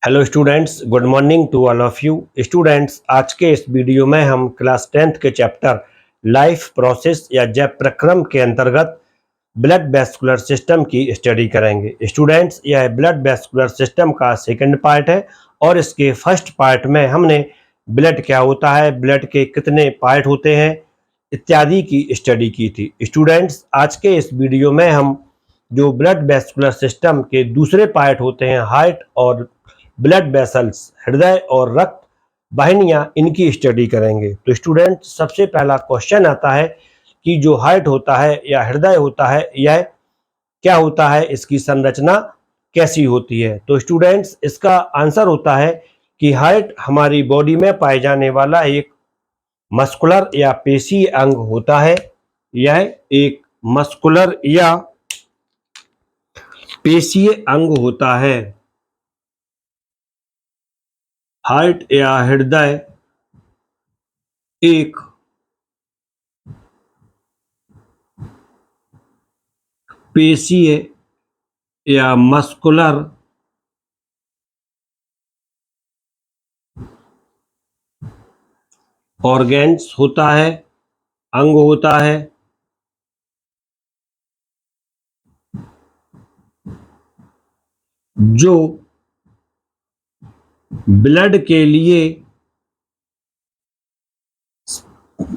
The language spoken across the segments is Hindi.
Hello students, good morning to all of you students. आज के इस वीडियो में हम क्लास 10th के चैप्टर लाइफ प्रोसेस या जैव प्रक्रम के अंतर्गत ब्लड वैस्कुलर सिस्टम की स्टडी करेंगे। स्टूडेंट्स, यह ब्लड वैस्कुलर सिस्टम का सेकंड पार्ट है और इसके फर्स्ट पार्ट में हमने ब्लड क्या होता है, ब्लड के कितने पार्ट होते हैं इत्यादि की स्टडी की थी। स्टूडेंट्स, आज के इस वीडियो में हम जो ब्लड वैस्कुलर सिस्टम के दूसरे पार्ट होते हैं हार्ट और ब्लड वेसल्स, हृदय और रक्त वाहिनियां, इनकी स्टडी करेंगे। तो स्टूडेंट, सबसे पहला क्वेश्चन आता है कि जो हार्ट होता है या हृदय होता है यह क्या होता है, इसकी संरचना कैसी होती है। तो स्टूडेंट्स, इसका आंसर होता है कि हार्ट हमारी बॉडी में पाए जाने वाला एक मस्कुलर या पेशीय अंग होता है। यह एक मस्कुलर या पेशीय अंग होता है। हार्ट या हृदय एक पेशीय या मस्कुलर ऑर्गेन्स होता है, अंग होता है, जो ब्लड के लिए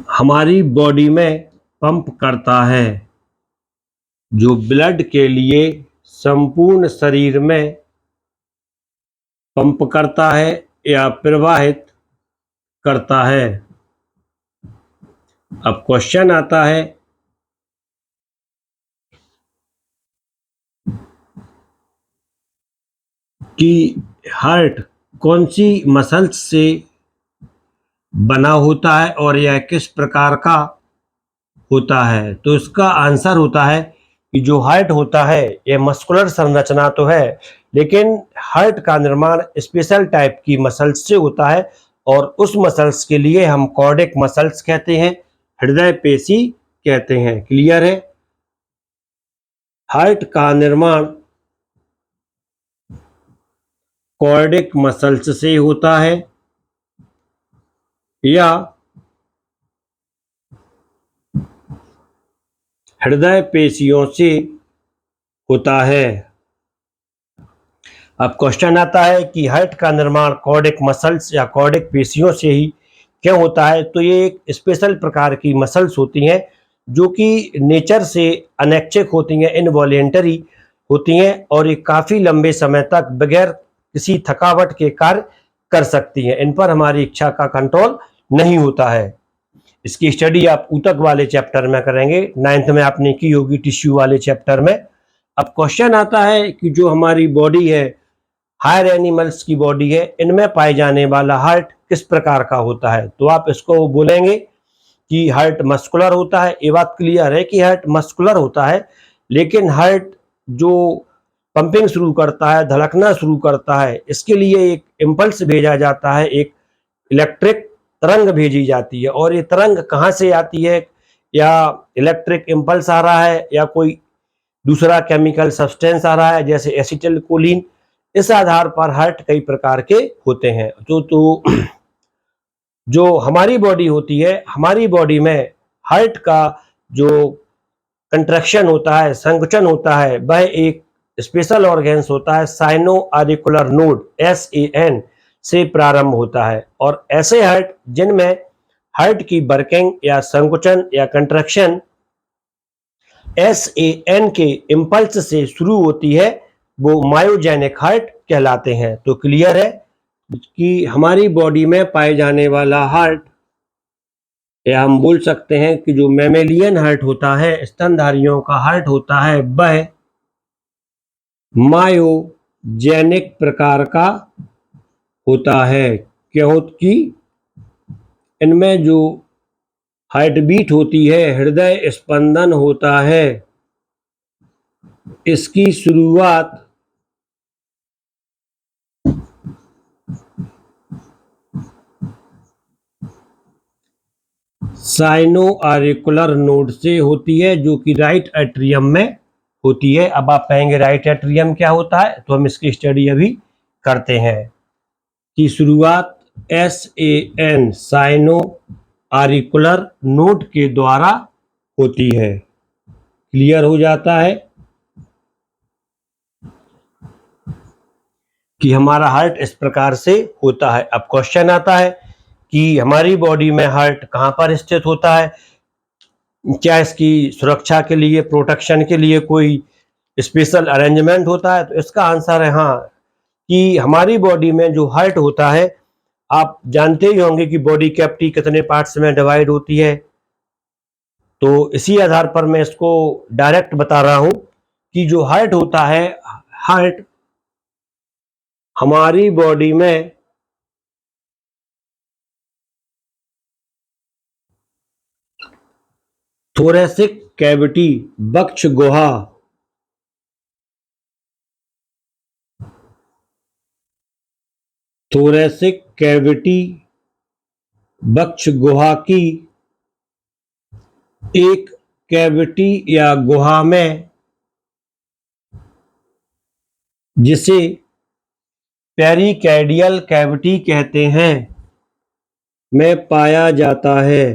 हमारी बॉडी में पंप करता है, जो ब्लड के लिए संपूर्ण शरीर में पंप करता है या प्रवाहित करता है। अब क्वेश्चन आता है कि हार्ट कौन सी मसल्स से बना होता है और यह किस प्रकार का होता है। तो इसका आंसर होता है कि जो हार्ट होता है यह मस्कुलर संरचना तो है, लेकिन हार्ट का निर्माण स्पेशल टाइप की मसल्स से होता है और उस मसल्स के लिए हम कार्डियक मसल्स कहते हैं, हृदय पेशी कहते हैं। क्लियर है? हार्ट का निर्माण कार्डियक मसल्स से होता है या हृदय पेशियों से होता है। अब क्वेश्चन आता है कि हार्ट का निर्माण कार्डियक मसल्स या कार्डियक पेशियों से ही क्यों होता है। तो ये एक स्पेशल प्रकार की मसल्स होती हैं जो कि नेचर से अनैच्छिक होती हैं, इनवॉलेंटरी होती हैं और ये काफ़ी लंबे समय तक बगैर किसी थकावट के कार्य कर सकती हैं। इन पर हमारी इच्छा का कंट्रोल नहीं होता है। इसकी स्टडी आप ऊतक वाले चैप्टर में करेंगे, 9th में आपने की होगी टिश्यू वाले चैप्टर में। अब क्वेश्चन आता है कि जो हमारी बॉडी है, हायर एनिमल्स की बॉडी है, इनमें पाए जाने वाला हार्ट किस प्रकार का होता है। तो आप इसको बोलेंगे कि हार्ट मस्कुलर होता है। ये बात क्लियर है कि हार्ट मस्कुलर होता है, लेकिन हार्ट जो पंपिंग शुरू करता है, धड़कना शुरू करता है, इसके लिए एक इम्पल्स भेजा जाता है, एक इलेक्ट्रिक तरंग भेजी जाती है। और ये तरंग कहाँ से आती है, या इलेक्ट्रिक इम्पल्स आ रहा है या कोई दूसरा केमिकल सब्सटेंस आ रहा है जैसे एसिटिल कोलिन, इस आधार पर हार्ट कई प्रकार के होते हैं। तो जो हमारी बॉडी होती है, हमारी बॉडी में हार्ट का जो कंट्रैक्शन होता है, संकुचन होता है, वह एक स्पेशल ऑर्गेन्स होता है, साइनो ऑरिकुलर नोड SAN से प्रारंभ होता है। और ऐसे हार्ट जिनमें हार्ट की वर्किंग या संकुचन या कंट्रैक्शन SAN के इम्पल्स से शुरू होती है, वो मायोजेनिक हार्ट कहलाते हैं। तो क्लियर है कि हमारी बॉडी में पाए जाने वाला हार्ट, या हम बोल सकते हैं कि जो मैमेलियन हार्ट होता है, स्तनधारियों का हार्ट होता है, वह मायोजेनिक प्रकार का होता है, क्योंकि इनमें जो हार्ट बीट होती है, हृदय स्पंदन होता है, इसकी शुरुआत साइनो ऑरिकुलर नोड से होती है, जो कि राइट एट्रियम में होती है। अब आप कहेंगे राइट एट्रियम क्या होता है, तो हम इसकी स्टडी अभी करते हैं। की शुरुआत SAN साइनो आरिकुलर नोड के द्वारा होती है। क्लियर हो जाता है कि हमारा हार्ट इस प्रकार से होता है। अब क्वेश्चन आता है कि हमारी बॉडी में हार्ट कहाँ पर स्थित होता है, क्या इसकी सुरक्षा के लिए, प्रोटेक्शन के लिए कोई स्पेशल अरेंजमेंट होता है? तो इसका आंसर है हाँ, कि हमारी बॉडी में जो हार्ट होता है, आप जानते ही होंगे कि बॉडी कैविटी कितने पार्ट्स में डिवाइड होती है। तो इसी आधार पर मैं इसको डायरेक्ट बता रहा हूं कि जो हार्ट होता है, हार्ट हमारी बॉडी में थोरैसिक कैविटी, वक्ष गुहा, थोरैसिक कैविटी वक्ष गुहा की एक कैविटी या गुहा में, जिसे पेरिकार्डियल कैविटी कहते हैं, में पाया जाता है।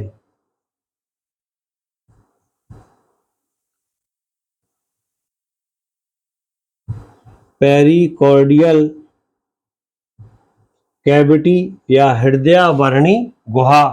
पेरिकार्डियल कैविटी या हृदयावरणी गुहा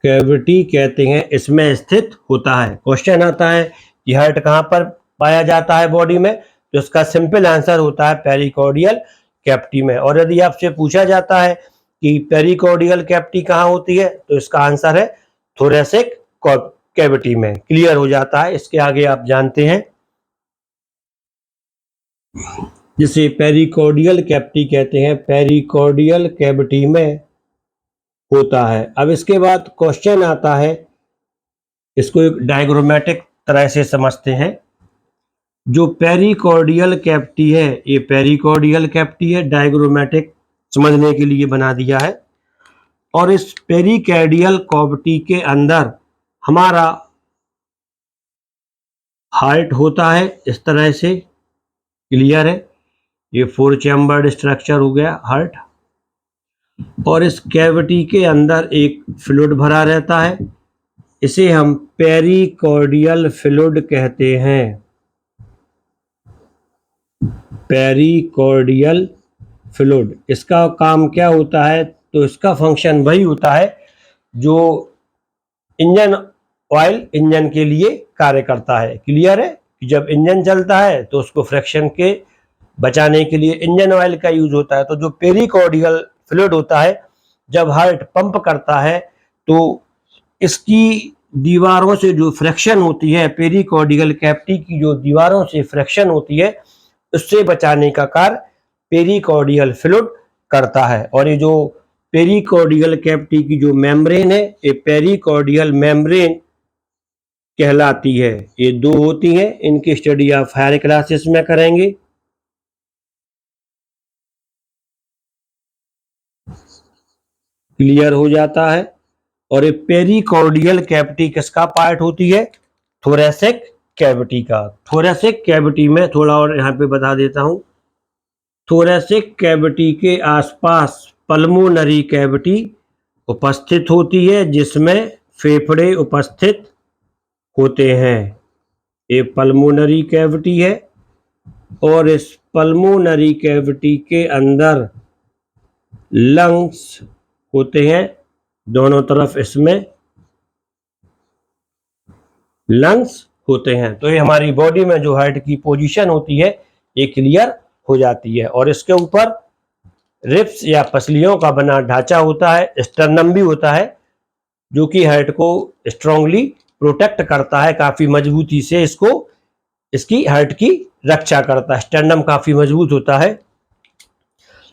कैविटी कहते हैं, इसमें स्थित होता है। क्वेश्चन आता है कि हार्ट कहाँ पर पाया जाता है बॉडी में, तो इसका सिंपल आंसर होता है पेरिकार्डियल कैविटी में। और यदि आपसे पूछा जाता है कि पेरिकार्डियल कैविटी कहाँ होती है, तो इसका आंसर है थोरैसिक कैविटी में। क्लियर हो जाता है। इसके आगे आप जानते हैं जिसे पेरिकार्डियल कैविटी कहते हैं, पेरिकार्डियल कैविटी में होता है। अब इसके बाद क्वेश्चन आता है, इसको एक डायग्रामेटिक तरह से समझते हैं। जो पेरिकार्डियल कैविटी है, ये पेरिकार्डियल कैविटी है, डायग्रामेटिक समझने के लिए बना दिया है। और इस पेरिकार्डियल कैविटी के अंदर हमारा हार्ट होता है इस तरह से। क्लियर है? ये 4 चैम्बर्ड स्ट्रक्चर हो गया हार्ट। और इस कैविटी के अंदर एक फ्लूइड भरा रहता है, इसे हम पेरिकार्डियल फ्लूइड कहते हैं। पेरिकार्डियल फ्लूइड, इसका काम क्या होता है? तो इसका फंक्शन वही होता है जो इंजन ऑयल इंजन के लिए कार्य करता है। क्लियर है? जब इंजन चलता है तो उसको फ्रिक्शन के बचाने के लिए इंजन ऑयल का यूज होता है। तो जो पेरिकार्डियल फ्लूइड होता है, जब हार्ट पंप करता है तो इसकी दीवारों से जो फ्रिक्शन होती है, पेरिकार्डियल कैविटी की जो दीवारों से फ्रिक्शन होती है, उससे बचाने का कार्य पेरिकार्डियल फ्लूइड करता है। और ये जो पेरिकार्डियल कैविटी की जो मेम्ब्रेन है, ये पेरिकार्डियल मेम्ब्रेन कहलाती है। ये दो होती हैं, इनकी स्टडी आप हायर क्लासेस में करेंगे। क्लियर हो जाता है। और ये पेरिकार्डियल कैविटी किसका पार्ट होती है? थोरैसिक कैविटी का। थोरैसिक कैविटी में थोड़ा और यहाँ पे बता देता हूँ। थोरैसिक कैविटी के आसपास पल्मोनरी कैविटी उपस्थित होती है, जिसमें फेफड़े उपस्थित होते हैं। ये पल्मोनरी कैविटी है। और इस पल्मोनरी कैविटी के अंदर लंग्स होते हैं, दोनों तरफ इसमें लंग्स होते हैं। तो ये हमारी बॉडी में जो हार्ट की पोजीशन होती है, ये क्लियर हो जाती है। और इसके ऊपर रिब्स या पसलियों का बना ढांचा होता है, स्टर्नम भी होता है, जो कि हार्ट को स्ट्रांगली प्रोटेक्ट करता है, काफी मजबूती से इसको, इसकी हार्ट की रक्षा करता है। स्टर्नम काफी मजबूत होता है।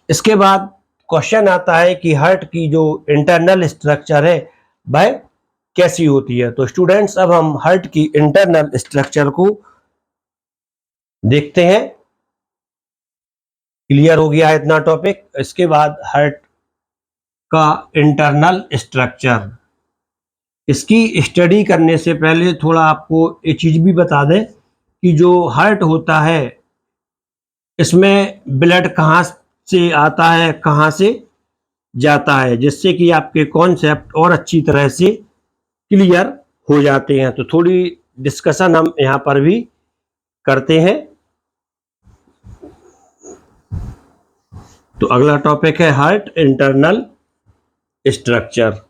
इसके बाद क्वेश्चन आता है कि हार्ट की जो इंटरनल स्ट्रक्चर है वह कैसी होती है। तो स्टूडेंट्स, अब हम हार्ट की इंटरनल स्ट्रक्चर को देखते हैं। क्लियर हो गया है इतना टॉपिक। इसके बाद हार्ट का इंटरनल स्ट्रक्चर, इसकी स्टडी करने से पहले थोड़ा आपको एक चीज भी बता दें कि जो हार्ट होता है, इसमें ब्लड कहाँ से आता है, कहाँ से जाता है, जिससे कि आपके कॉन्सेप्ट और अच्छी तरह से क्लियर हो जाते हैं। तो थोड़ी डिस्कशन हम यहाँ पर भी करते हैं। तो अगला टॉपिक है heart internal structure.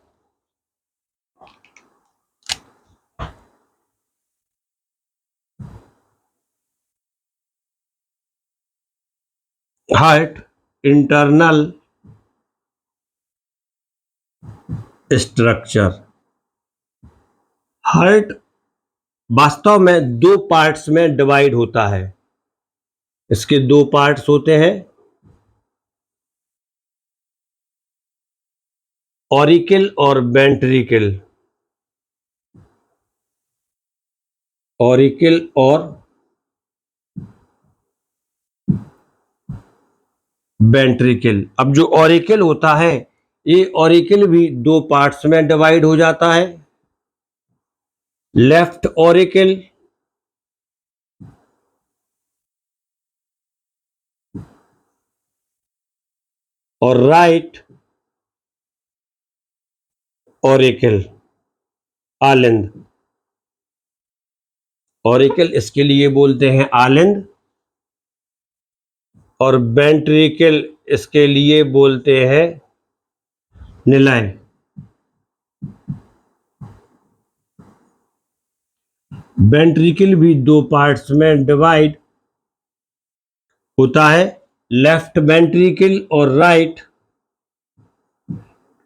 Heart internal structure. Heart वास्तव में दो पार्ट्स में डिवाइड होता है। इसके दो पार्ट्स होते हैं, ऑरिकल और वेंट्रिकल। ऑरिकल और वेंट्रिकल। अब जो ऑरिकल होता है, ये ऑरिकल भी दो पार्ट्स में डिवाइड हो जाता है, लेफ्ट ऑरिकल और राइट ऑरिकल, आलिंद। ऑरिकल इसके लिए बोलते हैं आलिंद, और वेंट्रिकल इसके लिए बोलते हैं निलय। वेंट्रिकल भी दो पार्ट्स में डिवाइड होता है, लेफ्ट वेंट्रिकल और राइट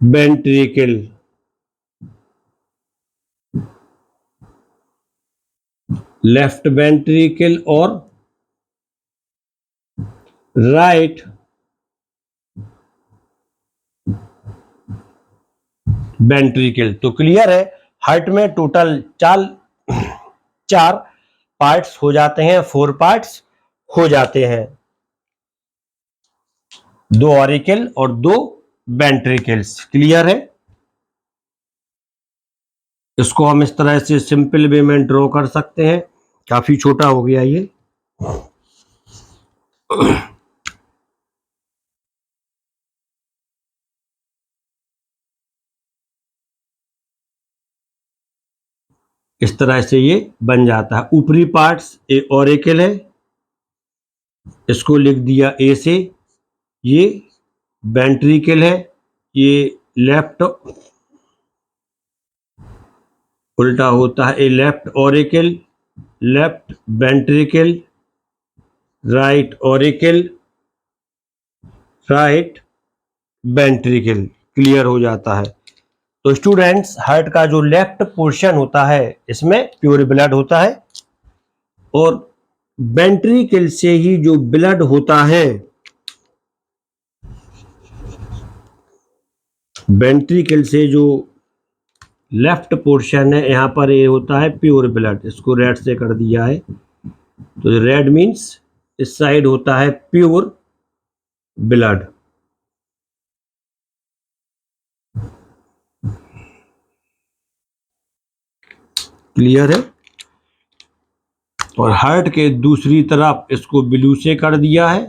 वेंट्रिकल। लेफ्ट वेंट्रिकल और राइट वेंट्रिकल। तो क्लियर है, हार्ट में टोटल चार पार्ट्स हो जाते हैं, 4 पार्ट्स हो जाते हैं, 2 ऑरिकल और 2 वेंट्रिकल्स। क्लियर है। इसको हम इस तरह से सिंपल वे में ड्रॉ कर सकते हैं। काफी छोटा हो गया ये। इस तरह से ये बन जाता है। ऊपरी पार्ट्स ए ऑरिकल है, इसको लिख दिया ए से। ये वेंट्रिकल है, ये लेफ्ट, उल्टा होता है, a left auricle, left ventricle, right auricle, right ventricle. Clear हो जाता है। तो स्टूडेंट्स, हार्ट का जो लेफ्ट पोर्शन होता है, इसमें प्योर ब्लड होता है, और वेंट्रिकल से ही जो ब्लड होता है, वेंट्रिकल से जो लेफ्ट पोर्शन है, यहां पर ये होता है प्योर ब्लड। इसको रेड से कर दिया है, तो रेड मीन्स इस साइड होता है प्योर ब्लड। क्लियर है। और हार्ट के दूसरी तरफ इसको ब्लू से कर दिया है।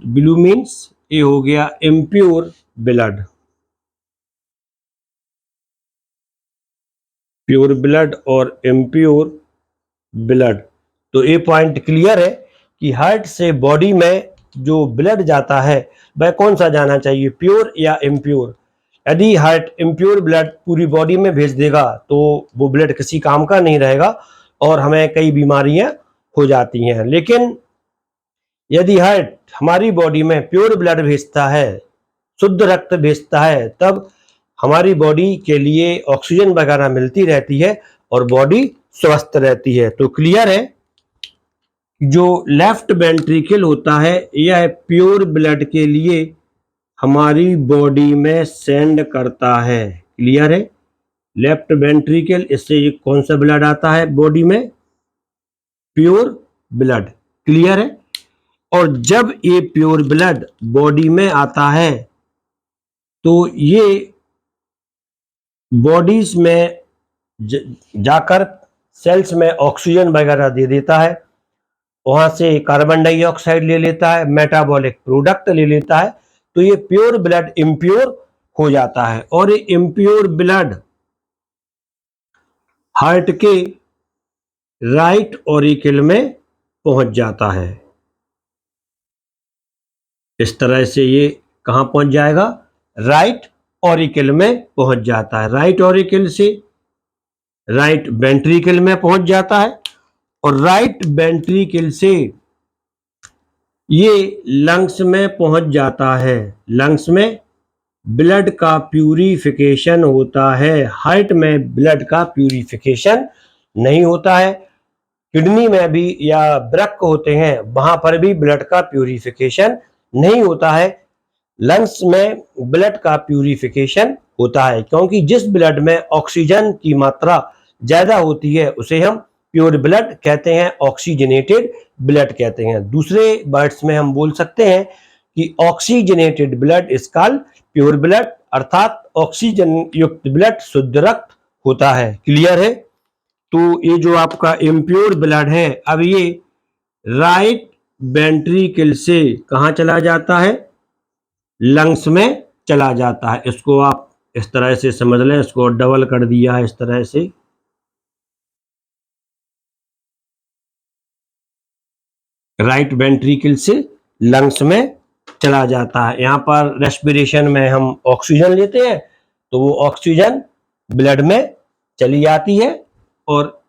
ब्लू मीन्स ये हो गया इम्प्योर ब्लड। प्योर ब्लड और इम्प्योर ब्लड। तो ये पॉइंट क्लियर है कि हार्ट से बॉडी में जो ब्लड जाता है, वह कौन सा जाना चाहिए, प्योर या इम्प्योर। यदि हार्ट इम्प्योर ब्लड पूरी बॉडी में भेज देगा, तो वो ब्लड किसी काम का नहीं रहेगा और हमें कई बीमारियां हो जाती हैं। लेकिन यदि हार्ट हमारी बॉडी में प्योर ब्लड भेजता है, शुद्ध रक्त भेजता है, तब हमारी बॉडी के लिए ऑक्सीजन वगैरह मिलती रहती है और बॉडी स्वस्थ रहती है। तो क्लियर है, जो लेफ्ट वेंट्रिकल होता है, यह प्योर ब्लड के लिए हमारी बॉडी में सेंड करता है। क्लियर है। लेफ्ट वेंट्रिकल, इससे कौन सा ब्लड आता है बॉडी में, प्योर ब्लड। क्लियर है। और जब ये प्योर ब्लड बॉडी में आता है, तो ये बॉडीज में जाकर सेल्स में ऑक्सीजन वगैरह दे देता है, वहां से कार्बन डाइऑक्साइड ले लेता है, मेटाबॉलिक प्रोडक्ट ले लेता है, तो ये प्योर ब्लड इम्प्योर हो जाता है और ये इम्प्योर ब्लड हार्ट के राइट ऑरिकल में पहुंच जाता है। इस तरह से ये कहां पहुंच जाएगा? राइट ऑरिकल में पहुंच जाता है। राइट ऑरिकल से राइट वेंट्रिकल में पहुंच जाता है और राइट वेंट्रिकल से ये लंग्स में पहुंच जाता है। लंग्स में ब्लड का प्यूरिफिकेशन होता है। हार्ट में ब्लड का प्यूरिफिकेशन नहीं होता है। किडनी में भी या वृक्क होते हैं, वहां पर भी ब्लड का प्यूरिफिकेशन नहीं होता है। लंग्स में ब्लड का प्यूरिफिकेशन होता है, क्योंकि जिस ब्लड में ऑक्सीजन की मात्रा ज्यादा होती है उसे हम प्योर ब्लड कहते हैं, ऑक्सीजनेटेड ब्लड कहते हैं। दूसरे वर्ड्स में हम बोल सकते हैं कि oxygenated blood is called pure blood, अर्थात ऑक्सीजन युक्त ब्लड शुद्ध रक्त होता है। क्लियर है? तो ये जो आपका इम्प्योर ब्लड है, अब ये राइट वेंट्रिकल से कहां चला जाता है? लंग्स में चला जाता है। इसको आप इस तरह से समझ लें, इसको डबल कर दिया है इस तरह से। राइट वेंट्रिकल से लंग्स में चला जाता है। यहाँ पर रेस्पिरेशन में हम ऑक्सीजन लेते हैं, तो वो ऑक्सीजन ब्लड में चली जाती है और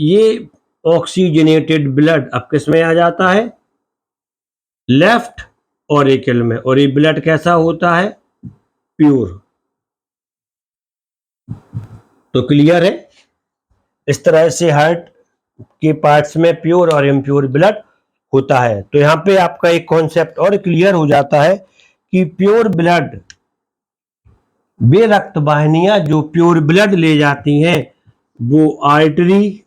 ये ऑक्सीजनेटेड ब्लड अब किस में आ जाता है? लेफ्ट ऑरिकल में। और ये ब्लड कैसा होता है? प्योर। तो क्लियर है? इस तरह से हार्ट के पार्ट्स में प्योर और इम्प्योर ब्लड होता है। तो यहाँ पे आपका एक कॉन्सेप्ट और क्लियर हो जाता है कि प्योर ब्लड, वे रक्त वाहिनियां जो प्योर ब्लड ले जाती हैं वो आर्टरी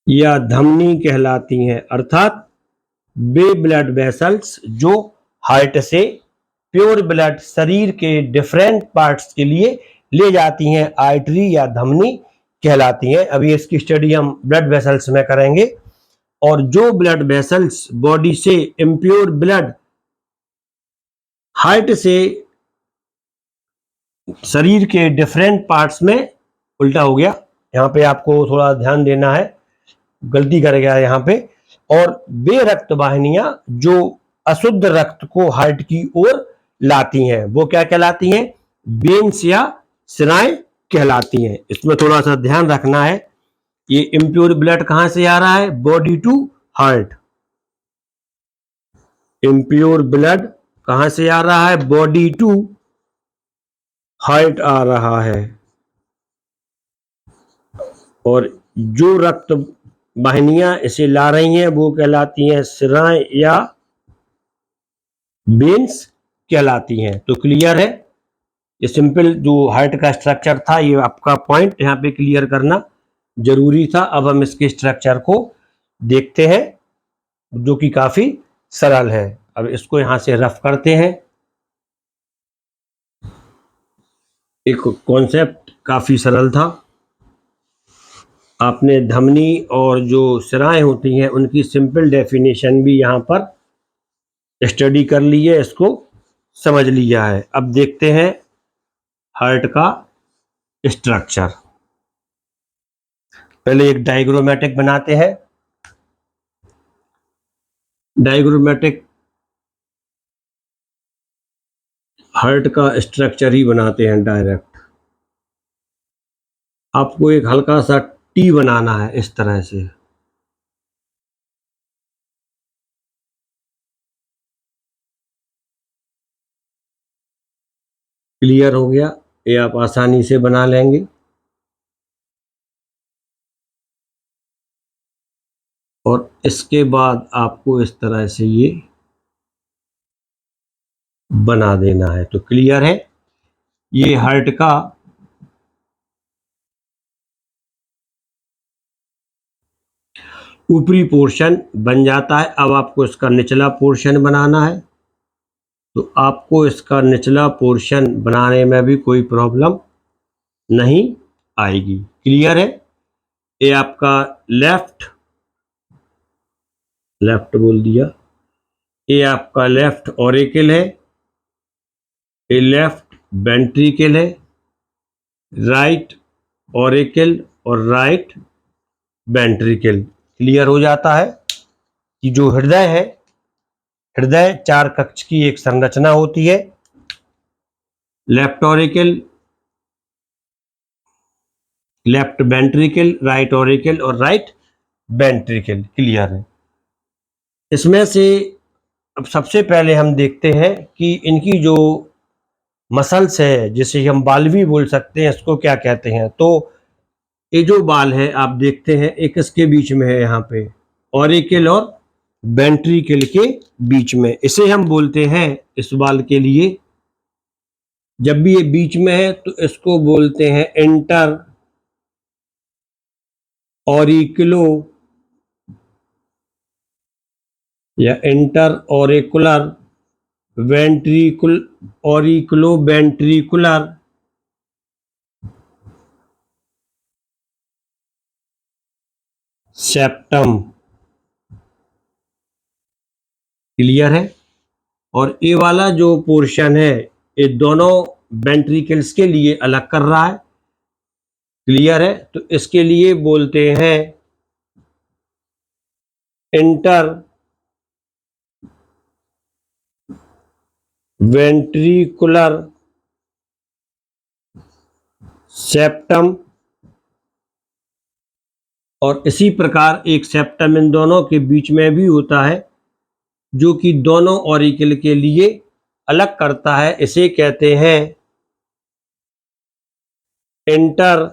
या धमनी कहलाती हैं, अर्थात वे ब्लड वेसल्स जो हार्ट से प्योर ब्लड शरीर के डिफरेंट पार्ट्स के लिए ले जाती हैं, आर्टरी या धमनी कहलाती हैं। अभी इसकी स्टडी हम ब्लड वेसल्स में करेंगे। और जो ब्लड वेसल्स बॉडी से इम्प्योर ब्लड हार्ट से शरीर के डिफरेंट पार्ट्स में, उल्टा हो गया, यहाँ पे आपको थोड़ा ध्यान देना है, गलती कर गया यहाँ पे। और वे रक्त वाहिनियां जो अशुद्ध रक्त को हार्ट की ओर लाती हैं वो क्या कहलाती हैं? वेन्स या सिराएं कहलाती हैं। इसमें थोड़ा सा ध्यान रखना है। ये इम्प्योर ब्लड कहां से आ रहा है? Body to heart. Impure blood कहां से आ रहा है? बॉडी टू हार्ट आ रहा है। और जो रक्त वाहिनियां इसे ला रही हैं वो कहलाती हैं सिराएं या वेन्स कहलाती हैं। तो क्लियर है? ये सिंपल जो हार्ट का स्ट्रक्चर था, ये आपका पॉइंट यहाँ पे क्लियर करना जरूरी था। अब हम इसके स्ट्रक्चर को देखते हैं जो कि काफी सरल है। अब इसको यहां से रफ करते हैं। एक कॉन्सेप्ट काफी सरल था। आपने धमनी और जो सिराएं होती हैं उनकी सिंपल डेफिनेशन भी यहाँ पर स्टडी कर ली है, इसको समझ लिया है। अब देखते हैं हार्ट का स्ट्रक्चर। पहले एक डायग्रामेटिक बनाते हैं। डायग्रामेटिक हार्ट का स्ट्रक्चर ही बनाते हैं डायरेक्ट। आपको एक हल्का सा टी बनाना है इस तरह से। क्लियर हो गया? ये आप आसानी से बना लेंगे। और इसके बाद आपको इस तरह से ये बना देना है। तो क्लियर है? ये हार्ट का ऊपरी पोर्शन बन जाता है। अब आपको इसका निचला पोर्शन बनाना है। तो आपको इसका निचला पोर्शन बनाने में भी कोई प्रॉब्लम नहीं आएगी। क्लियर है? ये आपका लेफ्ट लेफ्ट बोल दिया। ये आपका लेफ्ट ऑरिकल है, ये लेफ्ट वेंट्रिकल है, राइट ऑरिकल और राइट वेंट्रिकल। क्लियर हो जाता है कि जो हृदय है, हृदय चार कक्ष की एक संरचना होती है। Left auricle, left ventricle, right auricle और राइट वेंट्रिकल। क्लियर है। इसमें से अब सबसे पहले हम देखते हैं कि इनकी जो मसल्स है, जिसे हम बाल भी बोल सकते हैं, इसको क्या कहते हैं। तो ये जो बाल है आप देखते हैं, एक इसके बीच में है, यहाँ पे ऑरिकल और वेंट्रिकल के बीच में, इसे हम बोलते हैं, इस बाल के लिए जब भी ये बीच में है तो इसको बोलते हैं इंटर ऑरिकुलो या inter auricular ventricular, auriculo ventricular septum. Clear है। और ये वाला जो पोर्शन है, ये दोनों वेंट्रिकल्स के लिए अलग कर रहा है। क्लियर है। तो इसके लिए बोलते हैं इंटर वेंट्रिकुलर सेप्टम। और इसी प्रकार एक सेप्टम इन दोनों के बीच में भी होता है, जो कि दोनों ऑरिकल के लिए अलग करता है। इसे कहते हैं इंटर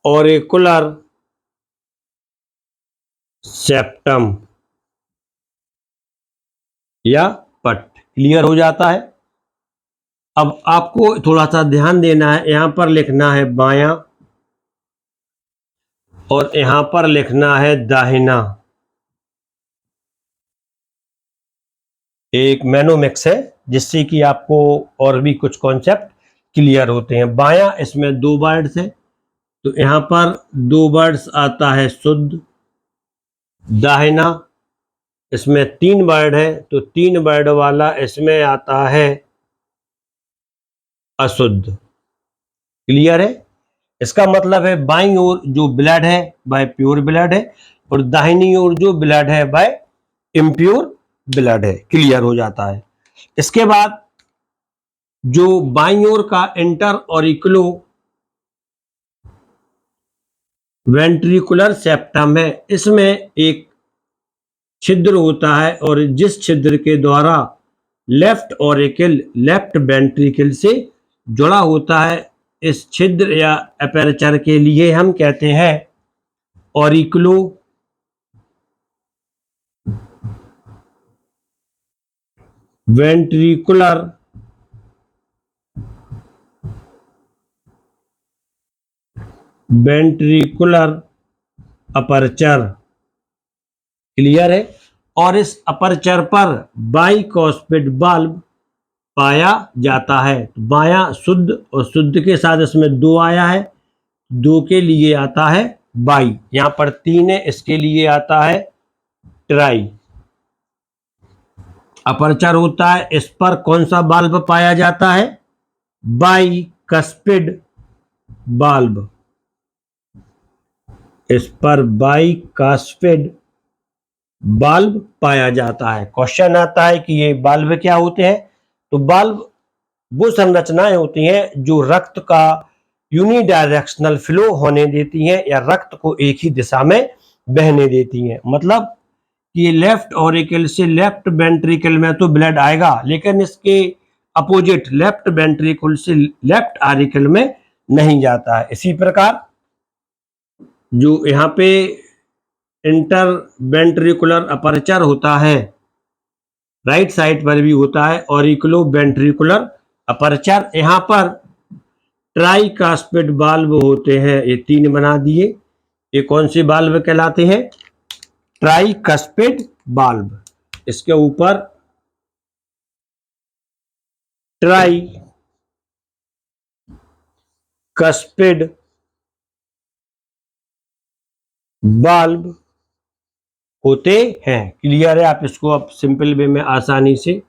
ऑरिकुलर सेप्टम या पट। क्लियर हो जाता है। अब आपको थोड़ा सा ध्यान देना है, यहां पर लिखना है बायां और यहां पर लिखना है दाहिना। एक मैनोमिक्स है, जिससे कि आपको और भी कुछ कॉन्सेप्ट क्लियर होते हैं। बायां, इसमें दो वर्ड्स है, तो यहां पर दो वर्ड्स आता है शुद्ध। दाहिना, इसमें तीन वर्ड है, तो तीन वर्ड वाला इसमें आता है अशुद्ध। क्लियर है। इसका मतलब है बाईं ओर जो ब्लड है वह प्योर ब्लड है, और दाहिनी ओर जो ब्लड है वह इम्प्योर ब्लड है। क्लियर हो जाता है। इसके बाद जो बाईं ओर का इंटर ऑरिकुलो वेंट्रिकुलर सेप्टम है, इसमें एक छिद्र होता है, और जिस छिद्र के द्वारा लेफ्ट ऑरिकल लेफ्ट वेंट्रिकल से जुड़ा होता है, इस छिद्र या अपर्चर के लिए हम कहते हैं auriculo ventricular ventricular aperture. Clear है। और इस अपर्चर पर बाइकॉस्पिड बाल्ब पाया जाता है। बायां शुद्ध, और शुद्ध के साथ इसमें दो आया है, दो के लिए आता है बाई। यहां पर तीन है, इसके लिए आता है ट्राई। अपर्चर होता है, इस पर कौन सा बाल्ब पाया जाता है? बाइकस्पिड बाल्ब। इस पर बाइकस्पिड बाल्ब पाया जाता है। क्वेश्चन आता है कि ये बाल्ब क्या होते हैं? तो बाल्ब वो संरचनाएं होती हैं जो रक्त का यूनिडायरेक्शनल फ्लो होने देती हैं, या रक्त को एक ही दिशा में बहने देती हैं। मतलब कि लेफ्ट ऑरिकल से लेफ्ट वेंट्रिकल में तो ब्लड आएगा, लेकिन इसके अपोजिट लेफ्ट वेंट्रिकल से लेफ्ट ऑरिकल में नहीं जाता है। इसी प्रकार जो यहाँ पे इंटर वेंट्रिकुलर अपर्चर होता है, राइट साइड पर भी होता है ऑरिकुलो वेंट्रिकुलर अपर्चर। यहाँ पर ट्राइकास्पिड बाल्ब होते हैं, ये तीन बना दिए। ये कौन से बाल्ब कहलाते हैं? ट्राइकास्पिड बाल्ब। इसके ऊपर ट्राई कस्पिड बाल्ब होते हैं। क्लियर है? आप इसको अब सिंपल वे में आसानी से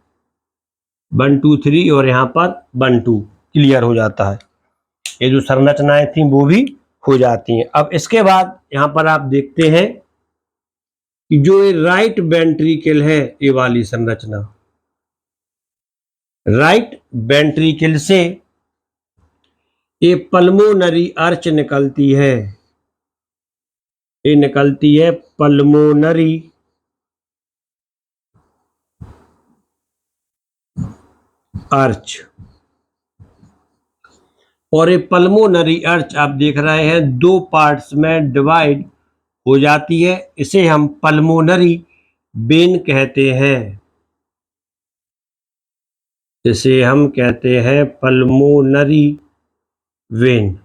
1 2 3 और यहाँ पर 1 2 क्लियर हो जाता है। ये जो संरचनाएं थी वो भी हो जाती हैं। अब इसके बाद यहाँ पर आप देखते हैं कि जो ये राइट वेंट्रिकल है, ये वाली संरचना, राइट वेंट्रिकल से ये पल्मोनरी आर्च निकलती है। ये निकलती है पल्मोनरी आर्च। और ये पल्मोनरी आर्च आप देख रहे हैं 2 पार्ट्स में डिवाइड हो जाती है। इसे हम पल्मोनरी वेन कहते हैं। इसे हम कहते हैं पल्मोनरी वेन,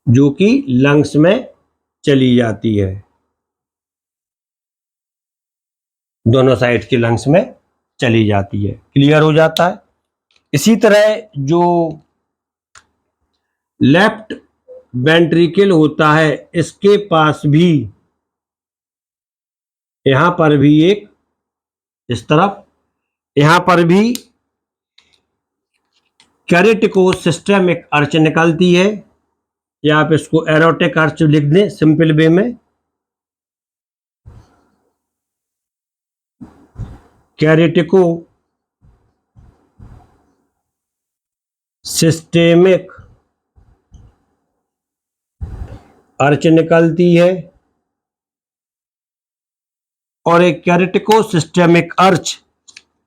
जो कि लंग्स में चली जाती है, दोनों साइड के लंग्स में चली जाती है। क्लियर हो जाता है? इसी तरह जो लेफ्ट वेंट्रिकल होता है, इसके पास भी यहां पर भी एक, इस तरफ यहां पर भी कैरेटिको-सिस्टेमिक आर्च निकलती है, या आप इसको एरोटिक आर्च लिख दें सिंपल वे में। कैरेटिको सिस्टेमिक आर्च निकलती है, और एक कैरेटिको सिस्टेमिक आर्च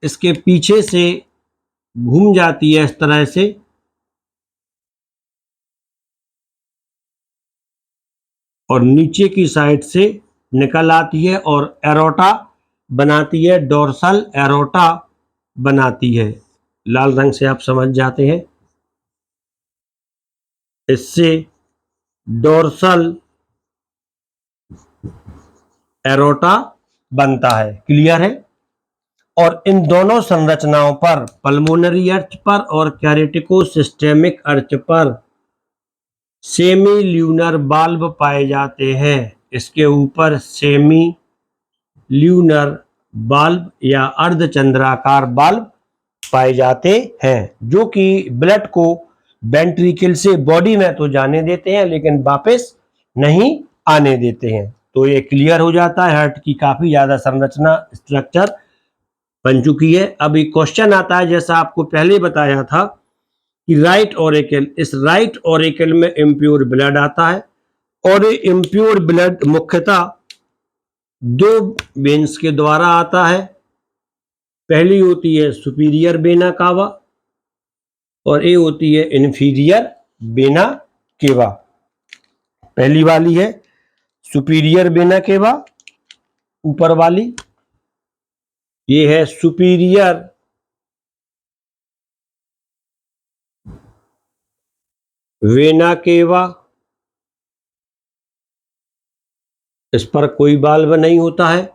इसके पीछे से घूम जाती है इस तरह से, और नीचे की साइड से निकल आती है और एरोटा बनाती है, डोर्सल एरोटा बनाती है। लाल रंग से आप समझ जाते हैं, इससे डोर्सल एरोटा बनता है। क्लियर है? और इन दोनों संरचनाओं पर, पल्मोनरी आर्च पर और कैरेटिको सिस्टेमिक आर्च पर, सेमी ल्यूनर बाल्ब पाए जाते हैं। इसके ऊपर सेमी ल्यूनर बाल्ब या अर्धचंद्राकार बाल्ब पाए जाते हैं, जो कि ब्लड को वेंट्रिकल से बॉडी में तो जाने देते हैं, लेकिन वापस नहीं आने देते हैं। तो ये क्लियर हो जाता है, हार्ट की काफी ज्यादा संरचना, स्ट्रक्चर बन चुकी है। अब एक क्वेश्चन आता है, जैसा आपको पहले बताया था कि राइट ऑरिकल, इस राइट ऑरिकल में इम्प्योर ब्लड आता है, और ये इम्प्योर ब्लड मुख्यतः 2 वेन्स के द्वारा आता है। पहली होती है सुपीरियर वेना कावा, और ये होती है इन्फीरियर वेना केवा। पहली वाली है सुपीरियर वेना केवा, ऊपर वाली ये है सुपीरियर वेना केवा। इस पर कोई बाल्ब नहीं होता है।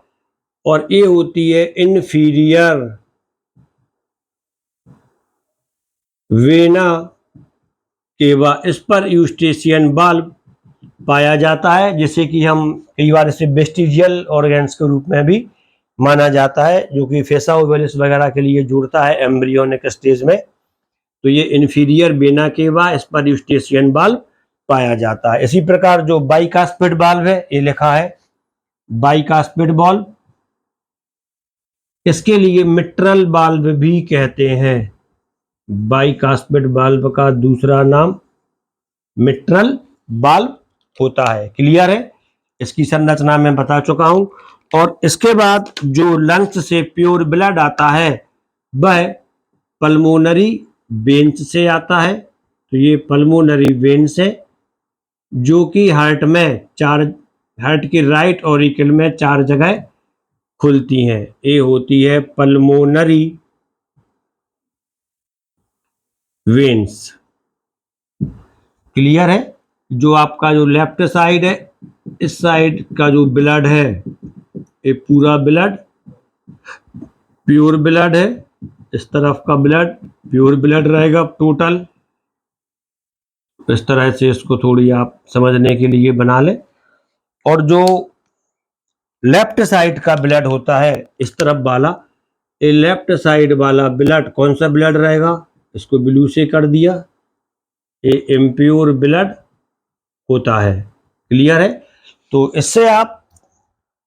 और ये होती है इन्फीरियर वेना केवा। इस पर यूस्टेशियन बाल्ब पाया जाता है, जिसे कि हम कई बार इसे वेस्टिजियल ऑर्गन्स के रूप में भी माना जाता है, जो कि फेसा ओवलिस वगैरह के लिए जुड़ता है एम्ब्रियोनिक स्टेज में। तो ये इन्फीरियर वेना केवा, इस पर यूस्टेशियन बाल्ब पाया जाता है। इसी प्रकार जो बाइकास्पिड बाल्ब है, ये लिखा है बाइकास्पिड बाल्ब, इसके लिए मिट्रल बाल्ब भी कहते हैं। बाइकास्पिड बाल्ब का दूसरा नाम मिट्रल बाल्ब होता है। क्लियर है? इसकी संरचना मैं बता चुका हूं। और इसके बाद जो लंग्स से प्योर ब्लड आता है, वह पल्मोनरी वेन्स से आता है। तो ये पल्मोनरी वेन्स है, जो कि हार्ट में हार्ट के राइट ऑरिकल में 4 जगह खुलती हैं। ये होती है पल्मोनरी वेन्स। क्लियर है? जो आपका जो लेफ्ट साइड है, इस साइड का जो ब्लड है, ये पूरा ब्लड प्योर ब्लड है। इस तरफ का ब्लड प्योर ब्लड रहेगा टोटल। इस तरह से इसको थोड़ी आप समझने के लिए बना लें। और जो लेफ्ट साइड का ब्लड होता है इस तरफ वाला, ये लेफ्ट साइड वाला ब्लड कौन सा ब्लड रहेगा, इसको ब्लू से कर दिया, ये इम्प्योर ब्लड होता है। क्लियर है? तो इससे आप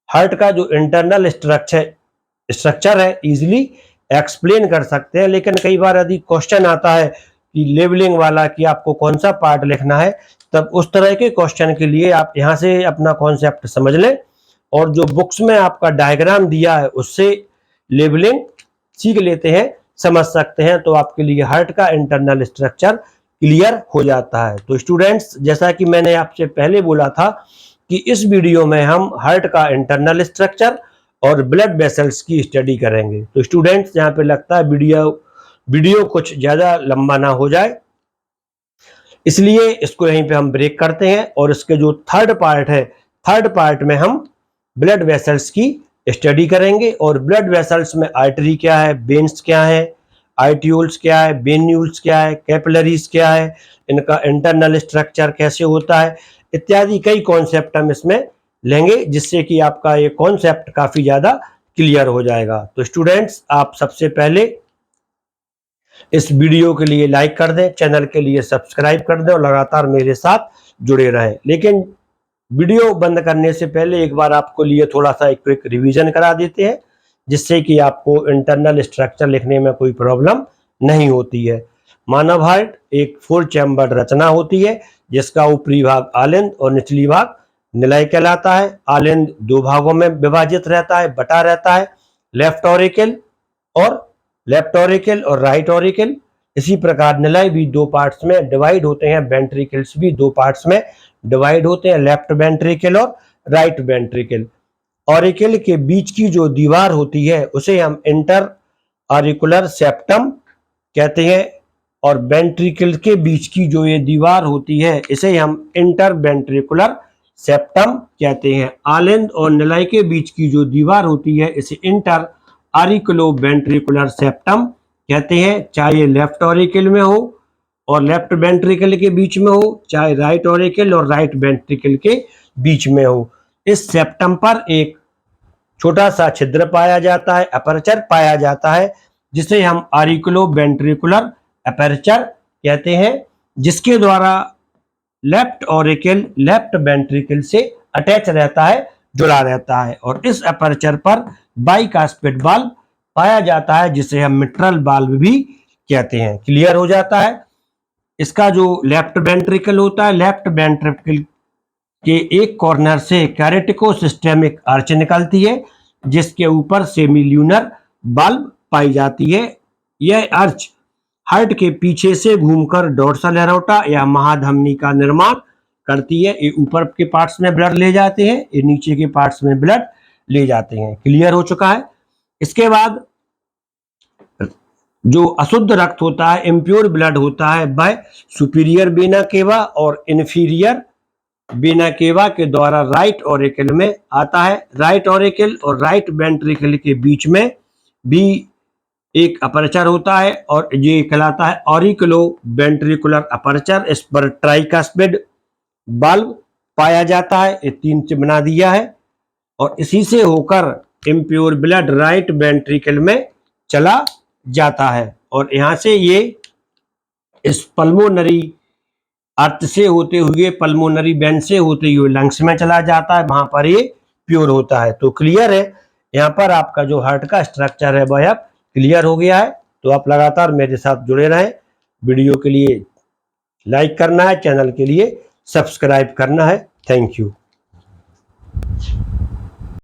हार्ट का जो इंटरनल स्ट्रक्चर है इजीली एक्सप्लेन कर सकते हैं। लेकिन कई बार यदि क्वेश्चन आता है कि लेबलिंग वाला कि आपको कौन सा पार्ट लिखना है, तब उस तरह के क्वेश्चन के लिए आप यहाँ से अपना कॉन्सेप्ट समझ लें और जो बुक्स में आपका डायग्राम दिया है उससे लेबलिंग सीख लेते हैं, समझ सकते हैं, तो आपके लिए हार्ट का इंटरनल स्ट्रक्चर क्लियर हो जाता है। तो स्टूडेंट्स, जैसा कि मैंने आपसे पहले बोला था कि इस वीडियो में हम हार्ट का इंटरनल स्ट्रक्चर और ब्लड वेसल्स की स्टडी करेंगे। तो स्टूडेंट्स, यहाँ पे लगता है वीडियो कुछ ज़्यादा लंबा ना हो जाए, इसलिए इसको यहीं पे हम ब्रेक करते हैं और इसके जो थर्ड पार्ट है, थर्ड पार्ट में हम ब्लड वेसल्स की स्टडी करेंगे। और ब्लड वेसल्स में आर्टरी क्या है, वेन्स क्या है, आर्टियोल्स क्या है, वेन्यूल्स क्या है, कैपिलरीज क्या है, इनका इंटरनल स्ट्रक्चर कैसे होता है, इत्यादि कई कॉन्सेप्ट हम इसमें लेंगे, जिससे कि आपका ये कॉन्सेप्ट काफ़ी ज़्यादा क्लियर हो जाएगा। तो स्टूडेंट्स, आप सबसे पहले इस वीडियो के लिए लाइक कर दें, चैनल के लिए सब्सक्राइब कर दें और लगातार मेरे साथ जुड़े रहें। लेकिन वीडियो बंद करने से पहले एक बार आपको लिए थोड़ा सा एक क्विक रिवीजन करा देते हैं, जिससे कि आपको इंटरनल स्ट्रक्चर लिखने में कोई प्रॉब्लम नहीं होती है। मानव हार्ट एक 4 चैम्बर रचना होती है, जिसका ऊपरी भाग आलिंद और निचली भाग निलय कहलाता है। आलिंद 2 भागों में विभाजित रहता है, बटा रहता है, लेफ्ट ऑरिकल और राइट ऑरिकल। इसी प्रकार निलय भी 2 पार्ट्स में डिवाइड होते हैं, वेंट्रिकल्स भी 2 पार्ट्स में डिवाइड होते हैं, लेफ्ट वेंट्रिकल और राइट वेंट्रिकल। ऑरिकल के बीच की जो दीवार होती है उसे हम इंटर ऑरिकुलर सेप्टम कहते हैं, और वेंट्रिकल के बीच की जो ये दीवार होती है इसे हम इंटर वेंट्रिकुलर सेप्टम कहते हैं। आलिंद और निलय के बीच की जो दीवार होती है इसे इंटर ऑरिकुलो वेंट्रिकुलर सेप्टम कहते हैं, चाहे ये लेफ्ट ऑरिकल में हो और लेफ्ट वेंट्रिकल के बीच में हो, चाहे राइट ऑरिकल और राइट वेंट्रिकल के बीच में हो। इस सेप्टम पर एक छोटा सा छिद्र पाया जाता है, अपर्चर पाया जाता है, जिसे हम ऑरिकुलो वेंट्रिकुलर अपर्चर कहते हैं, जिसके द्वारा लेफ्ट ऑरिकल लेफ्ट वेंट्रिकल से अटैच रहता है, जुड़ा रहता है। और इस अपर्चर पर बाइकास्पिड वाल्व पाया जाता है, जिसे हम मिट्रल वाल्व भी कहते हैं। क्लियर हो जाता है? इसका जो लेफ्ट वेंट्रिकल होता है, लेफ्ट वेंट्रिकल के एक कॉर्नर से कैरेटिको-सिस्टेमिक आर्च निकलती है, जिसके ऊपर सेमील्यूनर वाल्व पाई जाती है। यह आर्च हार्ट के पीछे से घूमकर डोर्सल एरोटा या महाधमनी का निर्माण करती है। ये ऊपर के पार्ट्स में ब्लड ले जाते हैं, ये नीचे के पार्ट्स में ब्लड ले जाते हैं। क्लियर हो चुका है? इसके बाद जो अशुद्ध रक्त होता है, इम्प्योर ब्लड होता है, वह सुपीरियर वेना केवा और इन्फीरियर वेना केवा के द्वारा राइट ऑरिकल में आता है। राइट ऑरिकल और राइट वेंट्रिकल के बीच में भी एक अपर्चर होता है और ये कहलाता है ऑरिकुलो वेंट्रिकुलर अपर्चर। इस पर ट्राइकास्पिड वाल्व पाया जाता है, ये 3 से बना दिया है, और इसी से होकर इम्प्योर ब्लड राइट वेंट्रिकल में चला जाता है और यहाँ से ये इस पल्मोनरी अर्थ से होते हुए, पल्मोनरी वेन से होते हुए लंग्स में चला जाता है, वहां पर ये प्योर होता है। तो क्लियर है? यहाँ पर आपका जो हार्ट का स्ट्रक्चर है वह अब क्लियर हो गया है। तो आप लगातार मेरे साथ जुड़े रहें। वीडियो के लिए लाइक करना है, चैनल के लिए सब्सक्राइब करना है। Thank you.